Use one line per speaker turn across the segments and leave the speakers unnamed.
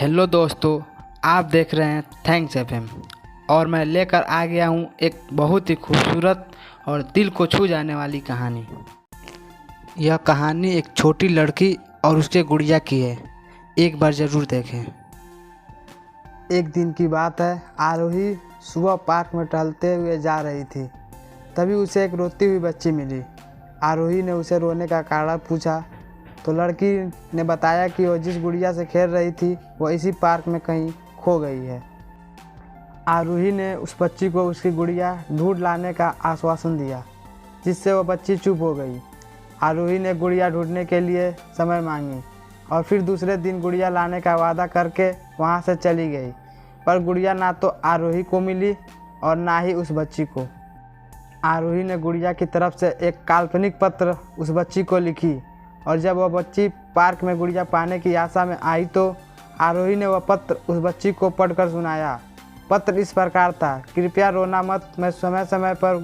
Hello दोस्तों, आप देख रहे हैं थैंक्स एफएम और मैं लेकर आ गया हूं एक बहुत ही खूबसूरत और दिल को छू जाने वाली कहानी। यह कहानी एक छोटी लड़की और उसके गुड़िया की है। एक बार ज़रूर देखें। एक दिन की बात है। आरोही सुबह पार्क में टहलते हुए जा रही थी। तभी उसे एक रोती हुई बच्ची मिली। आरोही ने उसे रोने का कारण पूछा तो लड़की ने बताया कि वो जिस गुड़िया से खेल रही थी वो इसी पार्क में कहीं खो गई है। आरोही ने उस बच्ची को उसकी गुड़िया ढूंढ लाने का आश्वासन दिया, जिससे वो बच्ची चुप हो गई। आरोही ने गुड़िया ढूंढने के लिए समय मांगी और फिर दूसरे दिन गुड़िया लाने का वादा करके वहाँ से चली गई। पर गुड़िया ना तो आरोही को मिली और ना ही उस बच्ची को। आरोही ने गुड़िया की तरफ से एक काल्पनिक पत्र उस बच्ची को लिखी और जब वह बच्ची पार्क में गुड़िया पाने की आशा में आई तो आरोही ने वह पत्र उस बच्ची को पढ़कर सुनाया। पत्र इस प्रकार था: कृपया रोना मत, मैं समय समय पर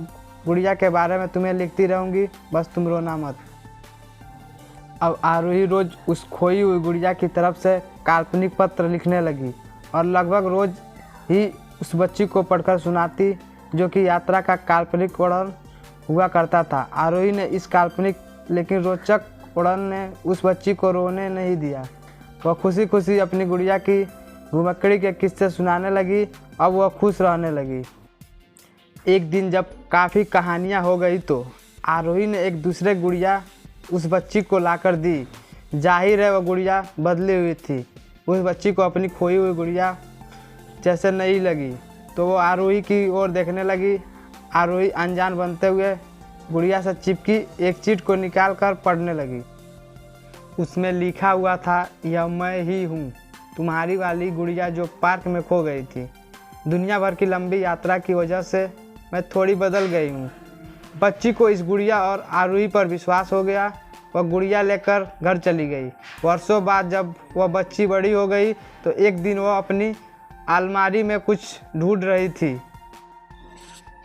गुड़िया के बारे में तुम्हें लिखती रहूँगी, बस तुम रोना मत। अब आरोही रोज़ उस खोई हुई गुड़िया की तरफ से काल्पनिक पत्र लिखने लगी और लगभग रोज़ ही उस बच्ची को पढ़कर सुनाती, जो कि यात्रा का काल्पनिक वर्णन हुआ करता था। आरोही ने इस काल्पनिक लेकिन रोचक उड़न ने उस बच्ची को रोने नहीं दिया। वह खुशी खुशी अपनी गुड़िया की घुमक्कड़ी के किस्से सुनाने लगी। अब वह खुश रहने लगी। एक दिन जब काफ़ी कहानियाँ हो गई तो आरोही ने एक दूसरे गुड़िया उस बच्ची को लाकर दी। जाहिर है वह गुड़िया बदली हुई थी। उस बच्ची को अपनी खोई हुई गुड़िया जैसे नहीं लगी तो वो आरोही की ओर देखने लगी। आरोही अनजान बनते हुए गुड़िया से चिपकी एक चिट को निकाल कर पढ़ने लगी। उसमें लिखा हुआ था, यह मैं ही हूँ, तुम्हारी वाली गुड़िया जो पार्क में खो गई थी। दुनिया भर की लंबी यात्रा की वजह से मैं थोड़ी बदल गई हूँ। बच्ची को इस गुड़िया और आरोही पर विश्वास हो गया। वह गुड़िया लेकर घर चली गई। वर्षों बाद जब वह बच्ची बड़ी हो गई तो एक दिन वह अपनी अलमारी में कुछ ढूंढ रही थी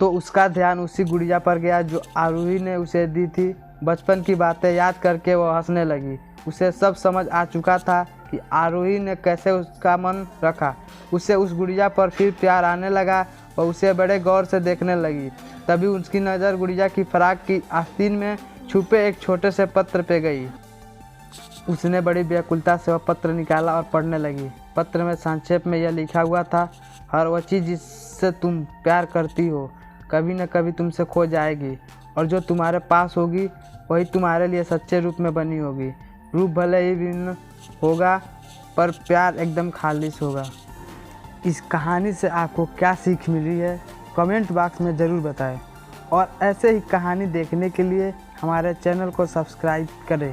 तो उसका ध्यान उसी गुड़िया पर गया जो आरोही ने उसे दी थी। बचपन की बातें याद करके वह हंसने लगी। उसे सब समझ आ चुका था कि आरोही ने कैसे उसका मन रखा। उसे उस गुड़िया पर फिर प्यार आने लगा और उसे बड़े गौर से देखने लगी। तभी उसकी नज़र गुड़िया की फ्राक की आस्तीन में छुपे एक छोटे से पत्र पे गई। उसने बड़ी व्याकुलता से वह पत्र निकाला और पढ़ने लगी। पत्र में संक्षेप में यह लिखा हुआ था, हर वह चीज़ जिससे तुम प्यार करती हो कभी न कभी तुमसे खो जाएगी और जो तुम्हारे पास होगी वही तुम्हारे लिए सच्चे रूप में बनी होगी। रूप भले ही भिन्न होगा पर प्यार एकदम खालिश होगा। इस कहानी से आपको क्या सीख मिली है कमेंट बॉक्स में ज़रूर बताएं और ऐसे ही कहानी देखने के लिए हमारे चैनल को सब्सक्राइब करें।